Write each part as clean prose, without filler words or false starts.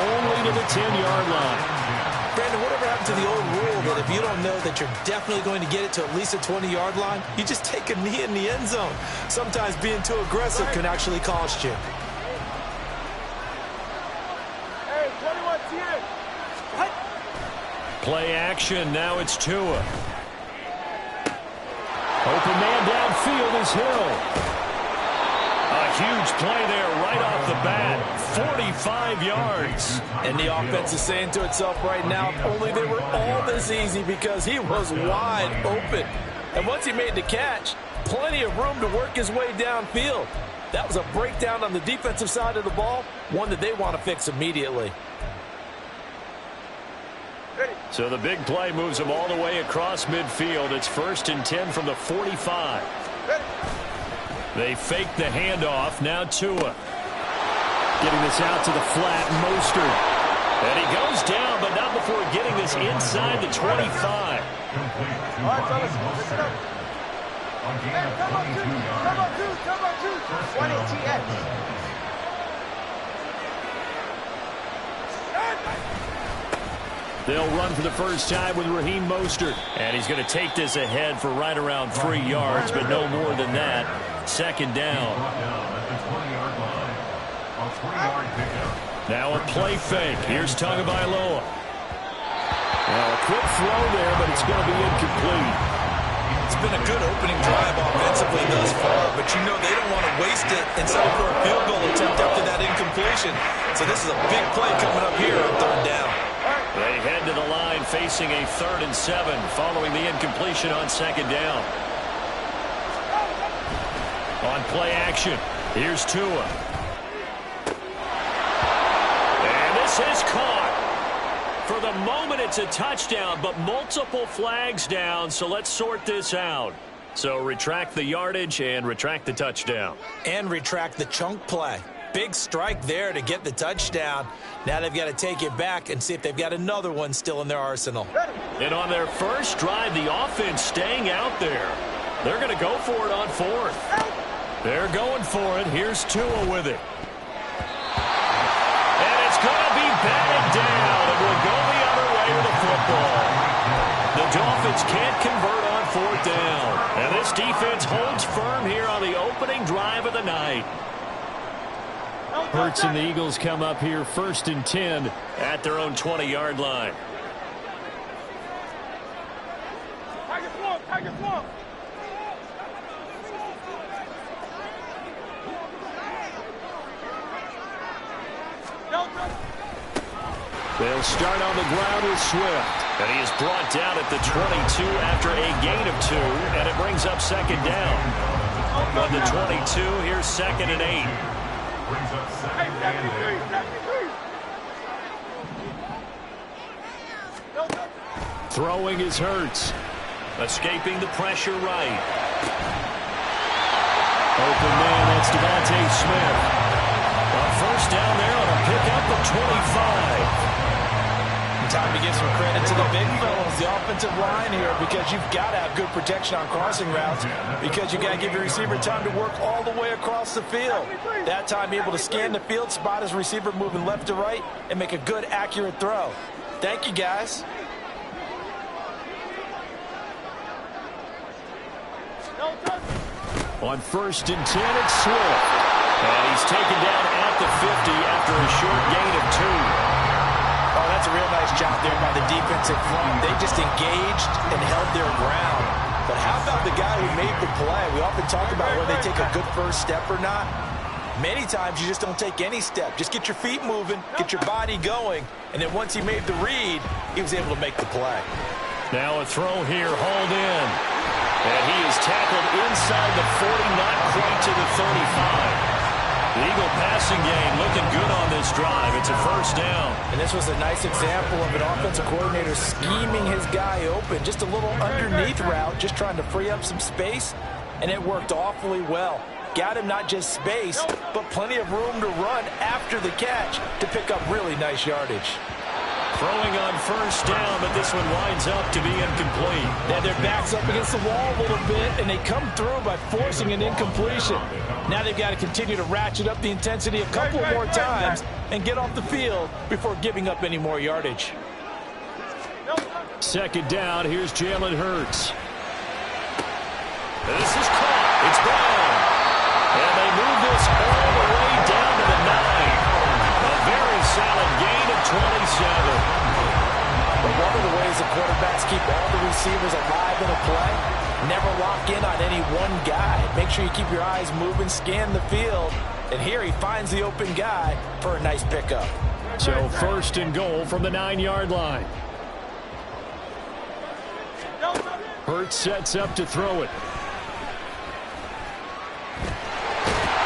only to the 10-yard line. Brandon, whatever happened to the old rule that if you don't know that you're definitely going to get it to at least a 20-yard line, you just take a knee in the end zone. Sometimes being too aggressive can actually cost you. Hey, 21 TN. What? Play action. Now it's Tua. Open man downfield is Hill. A huge play there right off the bat. 45 yards. And the offense is saying to itself right now, if only they were all this easy, because he was wide open. And once he made the catch, plenty of room to work his way downfield. That was a breakdown on the defensive side of the ball, one that they want to fix immediately. So the big play moves him all the way across midfield. It's 1st and 10 from the 45. They fake the handoff. Now Tua. Getting this out to the flat. Mostert. And he goes down, but not before getting this inside the 25. All right, fellas, listen up. Hey, come on, two. 20 TX. They'll run for the first time with Raheem Mostert. And he's going to take this ahead for right around 3 yards, but no more than that. 2nd down. Now a play fake. Here's Tagovailoa. Now a quick throw there, but it's going to be incomplete. It's been a good opening drive offensively thus far, but you know they don't want to waste it and settle for a field goal attempt after that incompletion. So this is a big play coming up here on 3rd down. They head to the line facing a 3rd and 7 following the incompletion on 2nd down. On play action, here's Tua. And this is caught. For the moment, it's a touchdown, but multiple flags down, so let's sort this out. So retract the yardage and retract the touchdown. And retract the chunk play. Big strike there to get the touchdown. Now they've got to take it back and see if they've got another one still in their arsenal. And on their first drive, the offense staying out there. They're going to go for it on 4th. They're going for it. Here's Tua with it. And it's going to be batted down. It will go the other way with the football. The Dolphins can't convert on 4th down. And this defense holds firm here on the opening drive of the night. Hurts and the Eagles come up here 1st and 10 at their own 20-yard line. Tiger swamp. They'll start on the ground with Swift. And he is brought down at the 22 after a gain of 2. And it brings up 2nd down. On the 22, here's 2nd and 8. Throwing is Hurts. Escaping the pressure right. Open man, that's Devontae Smith. A 1st down there on a pickup of 25. Time to give some credit to the big fellas, the offensive line here, because you've got to have good protection on crossing routes, because you've got to give your receiver time to work all the way across the field. That time, be able to scan the field, spot his receiver moving left to right, and make a good, accurate throw. Thank you, guys. On 1st and 10, it's Swift. And he's taken down at the 50 after a short gain of 2. Oh, that's a real nice job there by the defensive front. They just engaged and held their ground. But how about the guy who made the play? We often talk about whether they take a good first step or not. Many times you just don't take any step. Just get your feet moving, get your body going, and then once he made the read, he was able to make the play. Now a throw here, hauled in. And he is tackled inside the 40, not quite to the 35. The Eagle passing game looking good on this drive. It's a 1st down. And this was a nice example of an offensive coordinator scheming his guy open. Just a little underneath route, just trying to free up some space, and it worked awfully well. Got him not just space, but plenty of room to run after the catch to pick up really nice yardage. Throwing on first down, but this one winds up to be incomplete. Now their back's up against the wall a little bit, and they come through by forcing an incompletion. Now they've got to continue to ratchet up the intensity a couple more times and get off the field before giving up any more yardage. Second down, here's Jalen Hurts. This is caught. It's Brown. And they move this all the way down to the 9. A very solid gain of 27. But one of the ways the quarterbacks keep all the receivers alive in a play, never lock in on any one guy. Make sure you keep your eyes moving, scan the field. And here he finds the open guy for a nice pickup. So first and goal from the 9-yard line. Hurts sets up to throw it.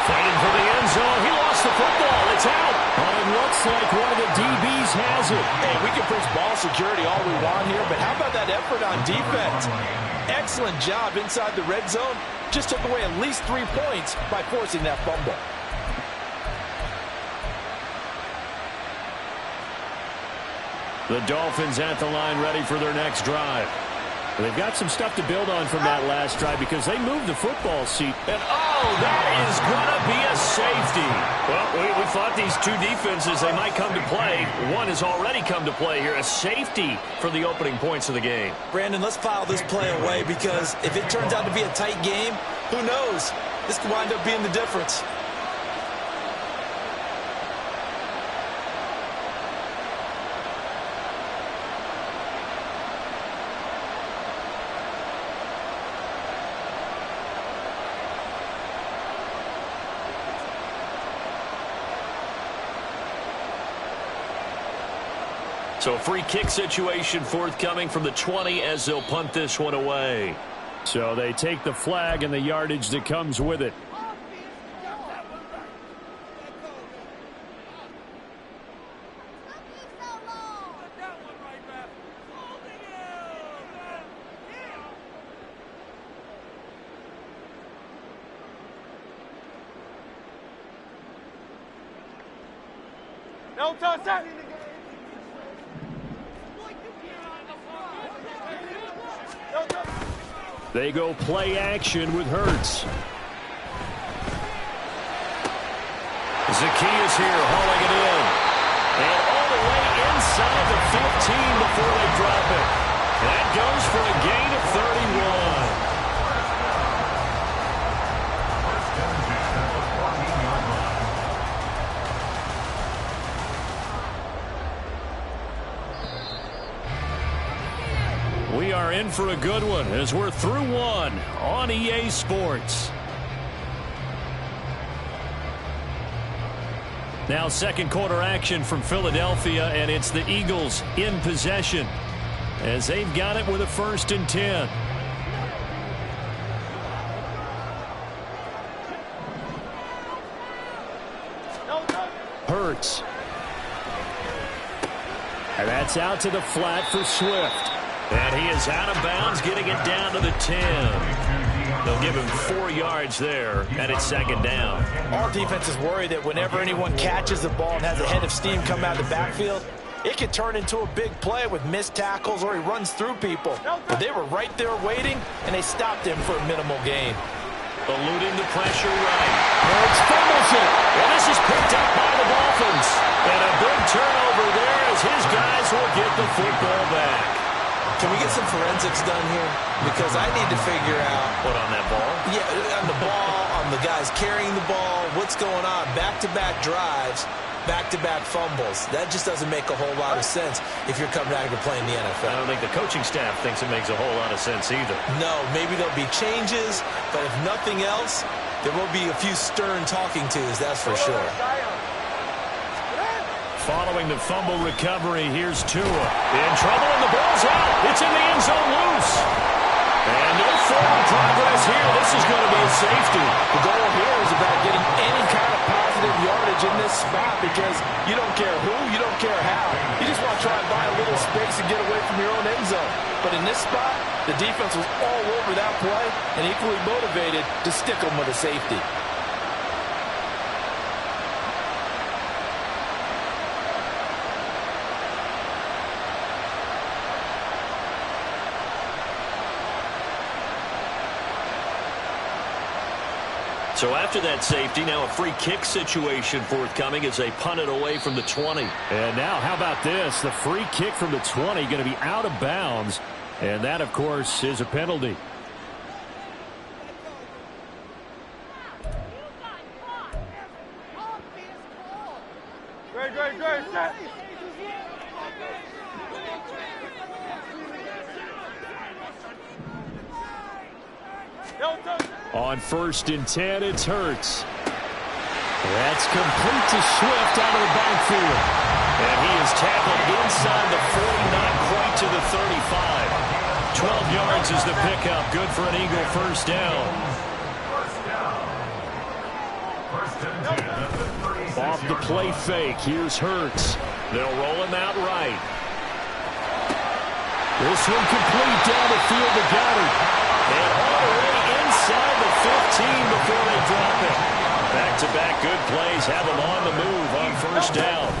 Fighting for the end zone. He lost the football. It's out. It looks like one of the DBs has it. Hey, we can preach ball security all we want here, but how about that effort on defense? Excellent job inside the red zone. Just took away at least 3 points by forcing that fumble. The Dolphins at the line ready for their next drive. They've got some stuff to build on from that last drive because they moved the football seat. And, oh, that is going to be a safety. Well, we thought these two defenses, they might come to play. One has already come to play here. A safety for the opening points of the game. Brandon, let's file this play away because if it turns out to be a tight game, who knows? This could wind up being the difference. So a free kick situation forthcoming from the 20 as they'll punt this one away. So they take the flag and the yardage that comes with it. No touch that. They go play action with Hurts. Zacchaeus here hauling it in. And all the way inside the 15 before they drop it. That goes for a gain of 31. We are in for a good one as we're through one on EA Sports. Now second quarter action from Philadelphia, and it's the Eagles in possession as they've got it with a 1st and 10. Hurts. And that's out to the flat for Swift. And he is out of bounds, getting it down to the 10. They'll give him 4 yards there, and it's 2nd down. All defenses worry that whenever anyone catches the ball and has a head of steam come out of the backfield, it could turn into a big play with missed tackles or he runs through people. But they were right there waiting, and they stopped him for a minimal gain. Eluding the pressure right. Hurts fumbles it. And this is picked up by the Dolphins. And a big turnover there as his guys will get the football back. Can we get some forensics done here? Because I need to figure out... What, on that ball? Yeah, on the ball, on the guys carrying the ball, what's going on? Back-to-back drives, back-to-back fumbles. That just doesn't make a whole lot of sense if you're coming out here playing the NFL. I don't think the coaching staff thinks it makes a whole lot of sense either. No, maybe there'll be changes, but if nothing else, there will be a few stern talking tos, that's for sure. Following the fumble recovery, here's Tua. In trouble, and the ball's out. It's in the end zone loose. And no forward progress here. This is going to be a safety. The goal here is about getting any kind of positive yardage in this spot because you don't care who, you don't care how. You just want to try and buy a little space and get away from your own end zone. But in this spot, the defense was all over that play and equally motivated to stick them with a safety. So after that safety, now a free kick situation forthcoming as they punt it away from the 20. And now how about this? The free kick from the 20 going to be out of bounds. And that, of course, is a penalty. Great, set. On 1st and 10, it's Hurts. That's complete to Swift out of the backfield. And he is tackled inside the 40, not quite to the 35. 12 yards is the pickup. Good for an Eagle first down. Off the play fake, here's Hurts. They'll roll him out right. This one complete down the field to Goddard. And all the way inside the 15 before they drop it. Back-to-back good plays have him on the move on first down.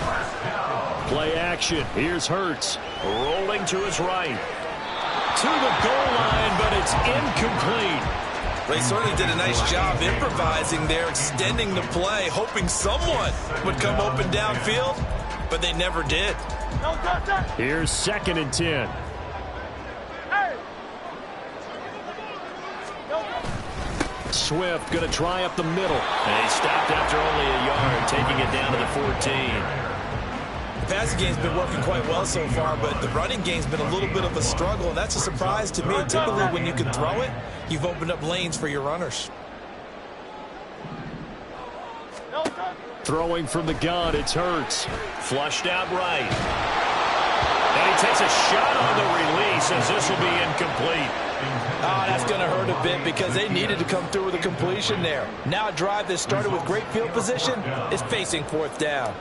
Play action, here's Hurts. Rolling to his right. To the goal line, but it's incomplete. They certainly did a nice job improvising there, extending the play, hoping someone would come open downfield, but they never did. Here's 2nd and 10. Swift going to try up the middle. And he stopped after only a yard, taking it down to the 14. The passing game's been working quite well so far, but the running game's been a little bit of a struggle, and that's a surprise to me. Typically, when you can throw it, you've opened up lanes for your runners. Throwing from the gun, it's Hurts. Flushed out right. And he takes a shot on the release as this will be incomplete. Oh, that's going to hurt a bit because they needed to come through with a completion there. Now a drive that started with great field position is facing 4th down.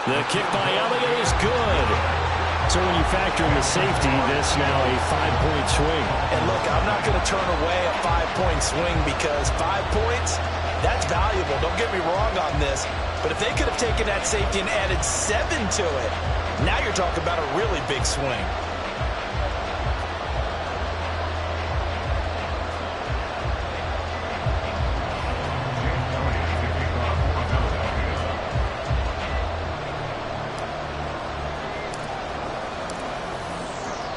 The kick by Elliott is good. So when you factor in the safety, this now a 5-point swing. And look, I'm not going to turn away a 5-point swing because 5 points, that's valuable. Don't get me wrong on this. But if they could have taken that safety and added 7 to it, now you're talking about a really big swing.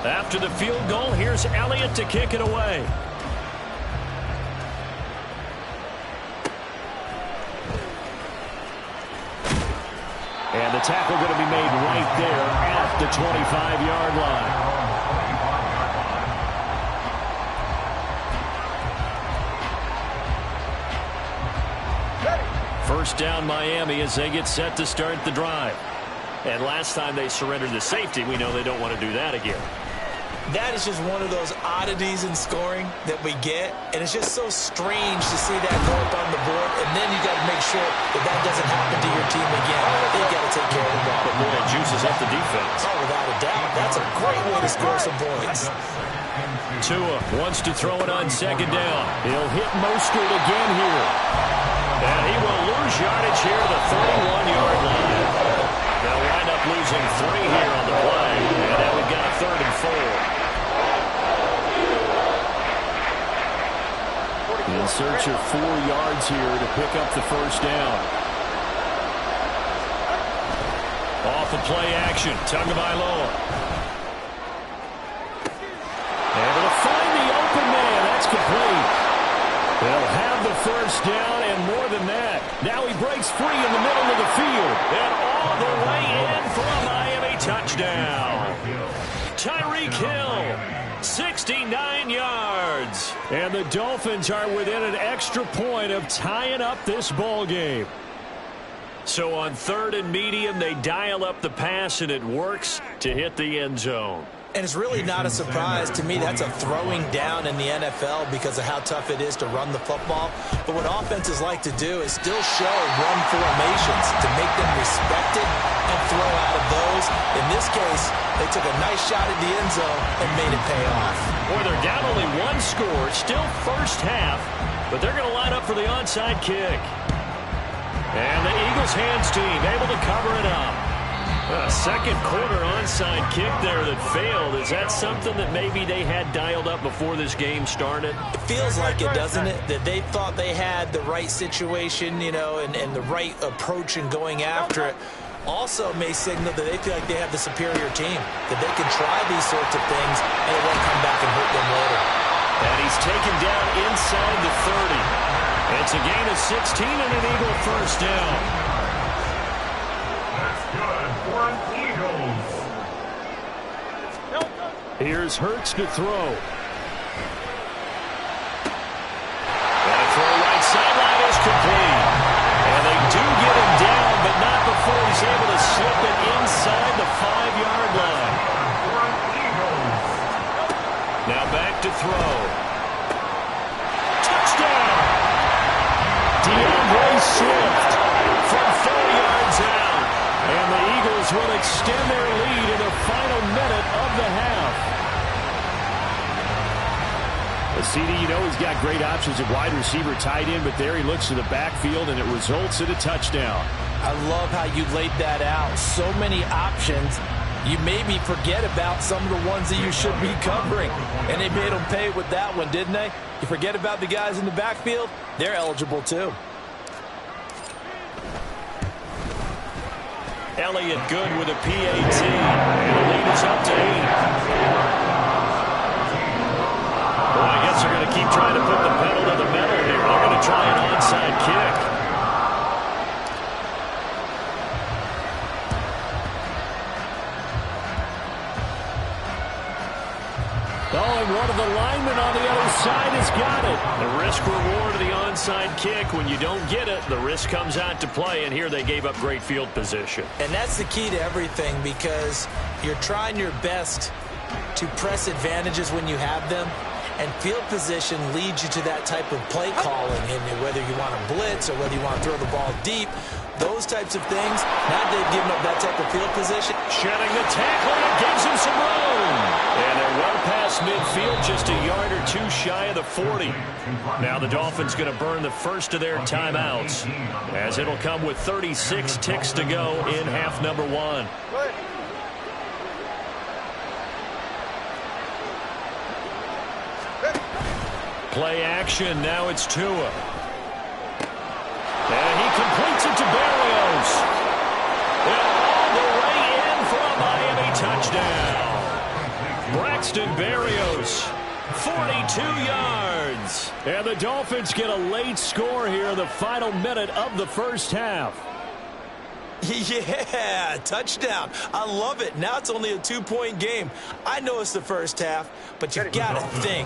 After the field goal, here's Elliott to kick it away. And the tackle going to be made right there at the 25-yard line. First down Miami as they get set to start the drive. And last time they surrendered the safety, we know they don't want to do that again. That is just one of those oddities in scoring that we get, and it's just so strange to see that go up on the board, and then you got to make sure that that doesn't happen to your team again. They got to take care of the ball. But boy, it juices up the defense. Oh, without a doubt. That's a great way to score some points. Tua wants to throw it on 2nd down. He'll hit Mostert again here. And he will lose yardage here to the 31-yard line. They'll wind up losing 3 here on the play. And now we've got a 3rd and 4. In search of 4 yards here to pick up the first down. Off of play action, Tagovailoa. Able to find the open man. That's complete. They'll have the first down and more than that. Now he breaks free in the middle of the field. And all the way in for a Miami touchdown. Tyreek Hill, 69 yards. And the Dolphins are within an extra point of tying up this ball game. So on 3rd and medium, they dial up the pass, and it works to hit the end zone. And it's really not a surprise to me. That's a throwing down in the NFL because of how tough it is to run the football. But what offenses like to do is still show run formations to make them respect it and throw out of those. In this case, they took a nice shot at the end zone and made it pay off. Boy, they're down only 1 score, still first half, but they're going to line up for the onside kick. And the Eagles hands team able to cover it up. Second quarter onside kick there that failed. Is that something that maybe they had dialed up before this game started? It feels like it, doesn't it? That they thought they had the right situation, you know, and the right approach in going after it. Also may signal that they feel like they have the superior team, that they can try these sorts of things and it won't come back and hurt them later. And he's taken down inside the 30. It's a gain of 16 and an Eagle first down. That's good for an Eagles. Here's Hurts to throw. That throw right sideline is complete. And they do get him down, but not before he's able to slip it inside the 5-yard line. Now back to throw. Touchdown! DeAndre Swift from 4 yards out. And the Eagles will extend their lead in the final minute of the half. CD, you know, he's got great options at wide receiver, tight end, but there he looks to the backfield, and it results in a touchdown. I love how you laid that out. So many options. You maybe forget about some of the ones that you should be covering. And they made them pay with that one, didn't they? You forget about the guys in the backfield, they're eligible too. Elliott good with a PAT. And the lead is up to 8. Well, I guess they're going to keep trying to put the pedal to the metal here. They're going to try an onside kick. Oh, and one of the linemen on the other side has got it. The risk-reward of the onside kick. When you don't get it, the risk comes out to play, and here they gave up great field position. And that's the key to everything, because you're trying your best to press advantages when you have them. And field position leads you to that type of play calling, and whether you want to blitz or whether you want to throw the ball deep, those types of things. Now they've given up that type of field position. Shedding the tackle, and it gives him some room. And they're well past midfield, just a yard or two shy of the 40. Now the Dolphins going to burn the first of their timeouts, as it'll come with 36 ticks to go in half number 1. Play action. Now it's Tua. And he completes it to Berrios. And all the way in for a Miami touchdown. Braxton Berrios, 42 yards. And the Dolphins get a late score here in the final minute of the first half. Yeah, touchdown. I love it. Now it's only a 2-point game. I know it's the first half, but you got to think.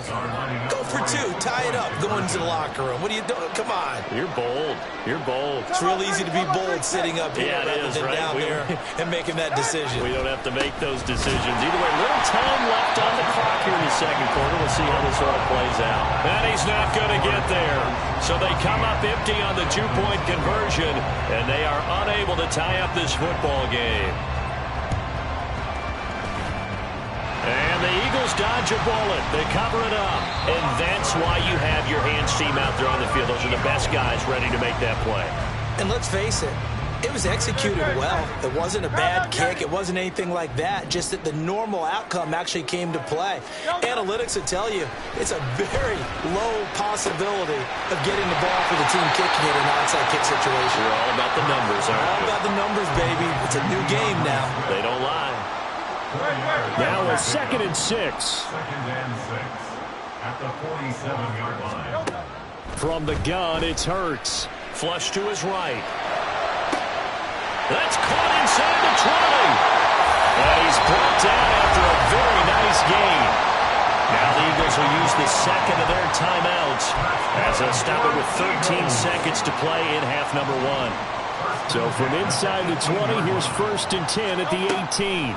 Go for 2. Tie it up. Go into the locker room. What are you doing? Come on. You're bold. You're bold. It's real easy to be bold sitting up here rather than down there and making that decision. We don't have to make those decisions. Either way, little time left on the clock here in the second quarter. We'll see how this all plays out. And he's not going to get there. So they come up empty on the 2-point conversion, and they are unable to tie up this football game. And the Eagles dodge a bullet. They cover it up. And that's why you have your hands team out there on the field. Those are the best guys ready to make that play. And let's face it, it was executed well. It wasn't a bad kick. It wasn't anything like that. Just that the normal outcome actually came to play. Analytics will tell you it's a very low possibility of getting the ball for the team kicking it in an onside kick situation. We're all about the numbers, aren't we? All about the numbers, baby. It's a new game now. They don't lie. Now a 2nd and 6. 2nd and 6 at the 47-yard line. From the gun, it's Hurts. Flush to his right. That's caught inside the 20. And he's brought down after a very nice gain. Now the Eagles will use the second of their timeouts as they'll stop it with 13 seconds to play in half number 1. So from inside the 20, here's 1st and 10 at the 18.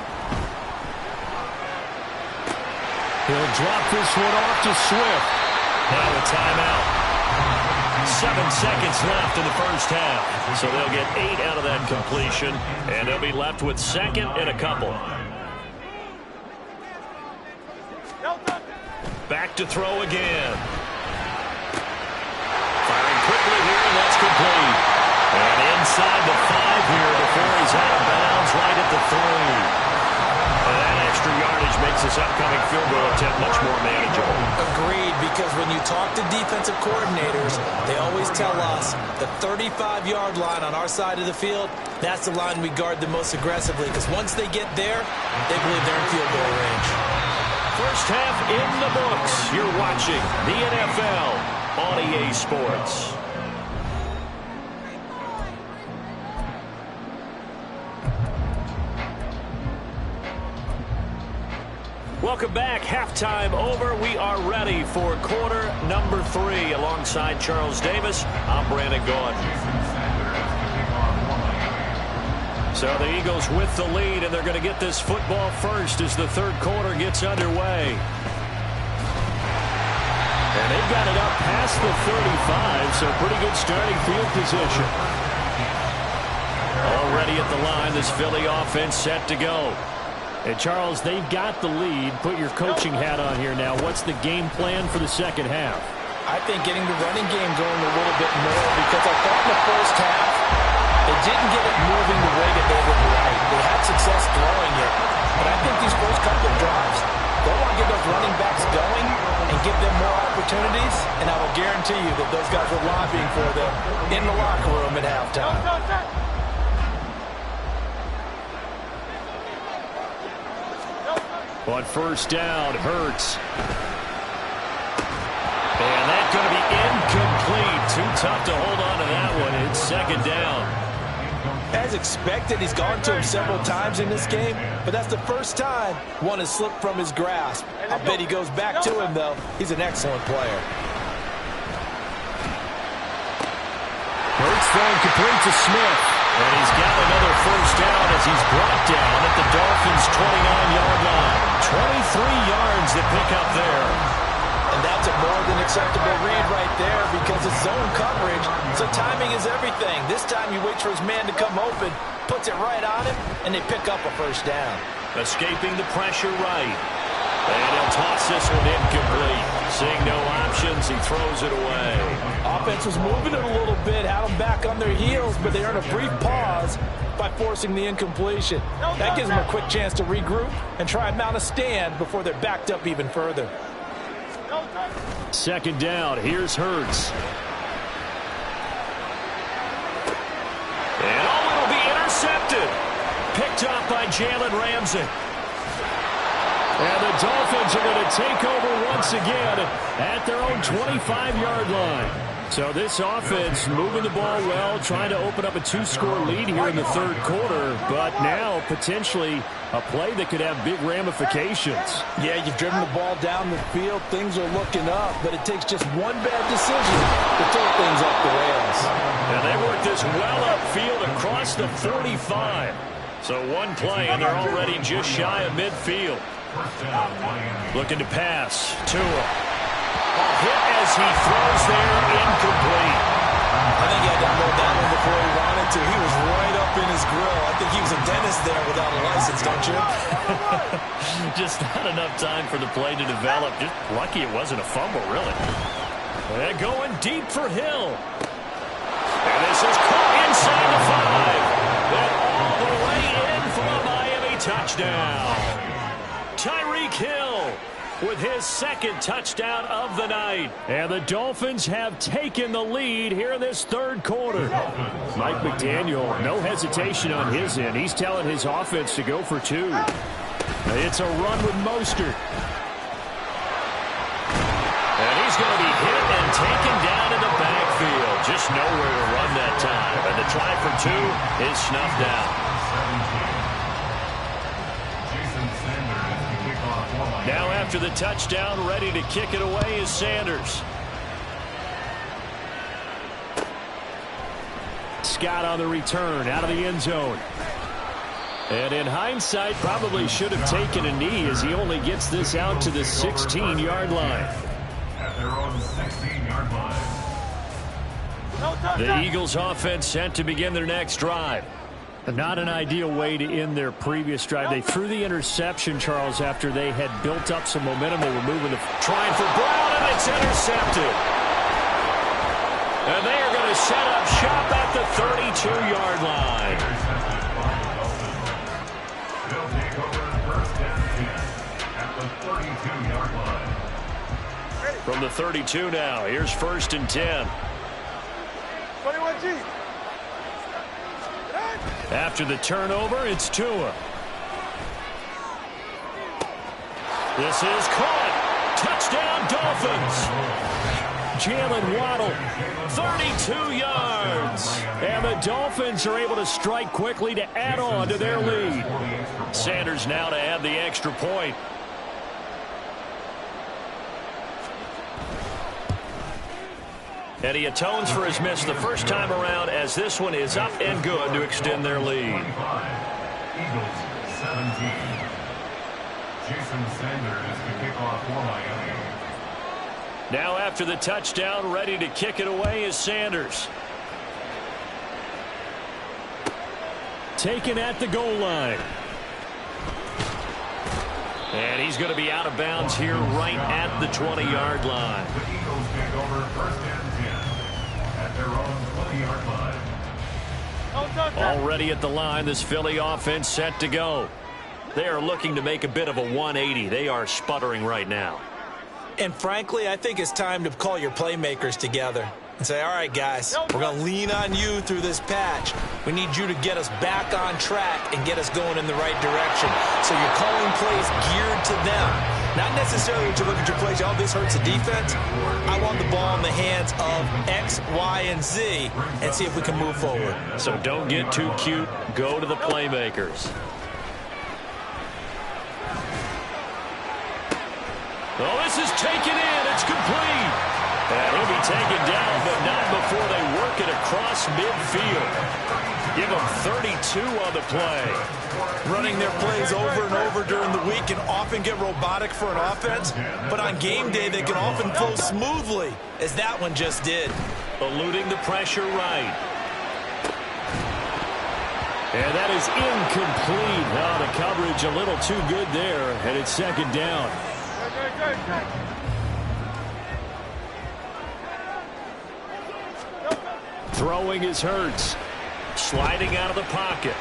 He'll drop this one off to Swift. Now a timeout. 7 seconds left in the first half. So they'll get 8 out of that completion, and they'll be left with 2nd and a couple. Back to throw again. Firing quickly here, and that's complete. And inside the here before he's out of bounds right at the 3. And that extra yardage makes this upcoming field goal attempt much more manageable. Agreed, because when you talk to defensive coordinators, they always tell us the 35-yard line on our side of the field, that's the line we guard the most aggressively, because once they get there, they believe they're in field goal range. First half in the books. You're watching the NFL on EA Sports. Welcome back. Halftime over. We are ready for quarter number 3. Alongside Charles Davis, I'm Brandon Gaudin. So the Eagles with the lead, and they're going to get this football first as the third quarter gets underway. And they've got it up past the 35, so pretty good starting field position. Already at the line, this Philly offense set to go. And Charles, they've got the lead. Put your coaching hat on here now. What's the game plan for the second half? I think getting the running game going a little bit more, because I thought in the first half they didn't get it moving the way that they would like. They had success throwing it. But I think these first couple of drives, they want to get those running backs going and give them more opportunities. And I will guarantee you that those guys were lobbying for them in the locker room at halftime. On first down, Hurts. And that's going to be incomplete. Too tough to hold on to that one. It's second down. As expected, he's gone to him several times in this game, but that's the first time one has slipped from his grasp. I'll bet he goes back to him, though. He's an excellent player. Hurts throwing complete to Smith. And he's got another first down as he's brought down at the Dolphins' 29-yard line. 23 yards to pick up there. And that's a more than acceptable read right there, because it's zone coverage, so timing is everything. This time he waits for his man to come open, puts it right on him, and they pick up a first down. Escaping the pressure right. And he'll toss this one incomplete. Seeing no options, he throws it away. Offense was moving it a little bit, had them back on their heels, but they earned a brief pause by forcing the incompletion. That gives them a quick chance to regroup and try and mount a stand before they're backed up even further. Second down, here's Hurts. And it'll be intercepted. Picked up by Jalen Ramsey. And the Dolphins are going to take over once again at their own 25-yard line. So this offense moving the ball well, trying to open up a 2-score lead here in the third quarter, but now potentially a play that could have big ramifications. Yeah, you've driven the ball down the field. Things are looking up, but it takes just one bad decision to throw things off the rails. And they work this well upfield across the 45. So one play, and they're already just shy of midfield. Looking to pass. Tua. A hit as he throws there, incomplete. I think he had to unload that one before he wanted to. He was right up in his grill. I think he was a dentist there without a license, don't you? Just not enough time for the play to develop. Just lucky it wasn't a fumble, really. And going deep for Hill. And this is caught inside the 5. And all the way in for a Miami touchdown. Tyreek Hill with his second touchdown of the night. And the Dolphins have taken the lead here in this third quarter. Mike McDaniel, no hesitation on his end. He's telling his offense to go for 2. It's a run with Mostert. And he's going to be hit and taken down in the backfield. Just nowhere to run that time. And the try for 2 is snuffed out. Now after the touchdown, ready to kick it away is Sanders. Scott on the return, out of the end zone. And in hindsight, probably should have taken a knee as he only gets this out to the 16-yard line. At their own 16-yard line. The Eagles offense set to begin their next drive. Not an ideal way to end their previous drive. They threw the interception, Charles, after they had built up some momentum. They were moving the trying for Brown, and it's intercepted. And they are going to to set up shop at the 32-yard line. They'll take over first and 10 at the 32-yard line. From the 32 now, here's first and 10. 21G. After the turnover, it's Tua. This is caught. Touchdown, Dolphins. Jalen Waddle, 32 yards. And the Dolphins are able to strike quickly to add on to their lead. Sanders now to add the extra point. And he atones for his miss the first time around as this one is up and good to extend their lead. Eagles 17. Jason Sanders to kick off for Miami. Now after the touchdown, ready to kick it away is Sanders. Taken at the goal line. And he's going to be out of bounds here right at the 20-yard line. The Eagles take over first and 10 at their own 20-yard line. Already at the line, this Philly offense set to go. They are looking to make a bit of a 180. They are sputtering right now. And frankly, I think it's time to call your playmakers together and say, all right, guys, we're going to lean on you through this patch. We need you to get us back on track and get us going in the right direction. So you're calling plays geared to them. Not necessarily to look at your plays, oh, this hurts the defense. I want the ball in the hands of X, Y, and Z and see if we can move forward. So don't get too cute. Go to the playmakers. Oh, this is taken in. It's complete. And he'll be taken down, but not before they work it across midfield. Give them 32 on the play. Running their plays over and over during the week can often get robotic for an offense, but on game day they can often flow smoothly, as that one just did. Eluding the pressure right. And that is incomplete. Now the coverage a little too good there, and it's second down. Throwing is Hurts. Sliding out of the pocket.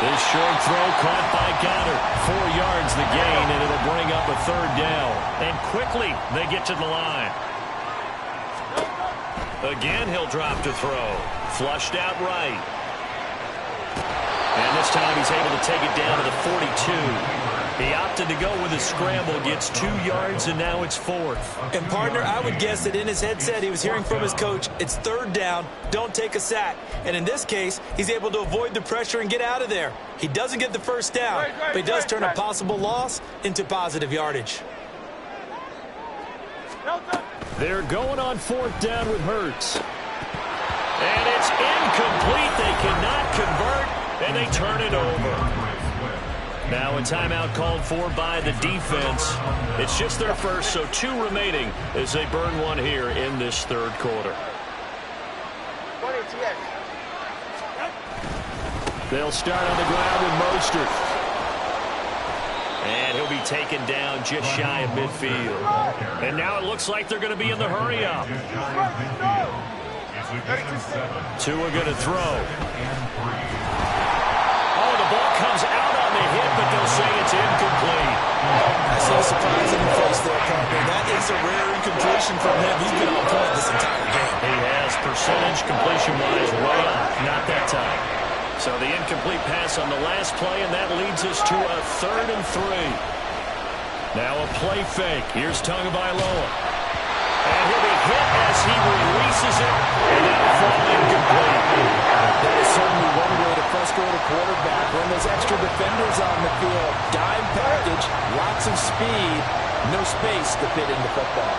This short throw caught by Goddard. 4 yards the gain, and it'll bring up a third down. And quickly, they get to the line. Again, he'll drop to throw. Flushed out right. And this time he's able to take it down to the 42. He opted to go with a scramble, gets 2 yards, and now it's fourth. And, partner, I would guess that in his headset he was hearing from his coach, it's third down, don't take a sack. And in this case, he's able to avoid the pressure and get out of there. He doesn't get the first down, but he does turn a possible loss into positive yardage. They're going on fourth down with Hurts. And it's incomplete. They cannot convert, and they turn it over. Now a timeout called for by the defense. It's just their first, so 2 remaining as they burn one here in this third quarter. They'll start on the ground with Mostert. And he'll be taken down just shy of midfield. And now it looks like they're going to be in the hurry-up. Tua going to throw. Oh, the ball comes out on the hit, but they'll say it's incomplete. I see a surprising face there, partner. That is a rare incompletion from him. He's been on point this entire game. He has percentage completion-wise way up. Not that time. So the incomplete pass on the last play, and that leads us to a 3rd and 3. Now a play fake. Here's Tagovailoa. And he'll be hit as he releases it, and that'll fall incomplete. That is certainly one way to frustrate a quarterback. When there's extra defenders on the field, dime package, lots of speed, no space to fit into football.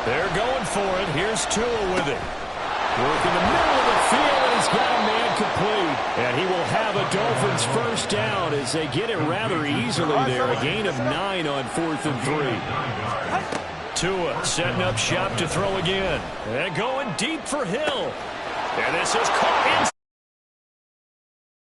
They're going for it. Here's Tua with it. Work in the middle of the field, and he's got a man complete. And he will have a Dolphins first down as they get it rather easily there. A gain of 9 on 4th and 3. Tua setting up shop to throw again. And going deep for Hill. And this is caught in.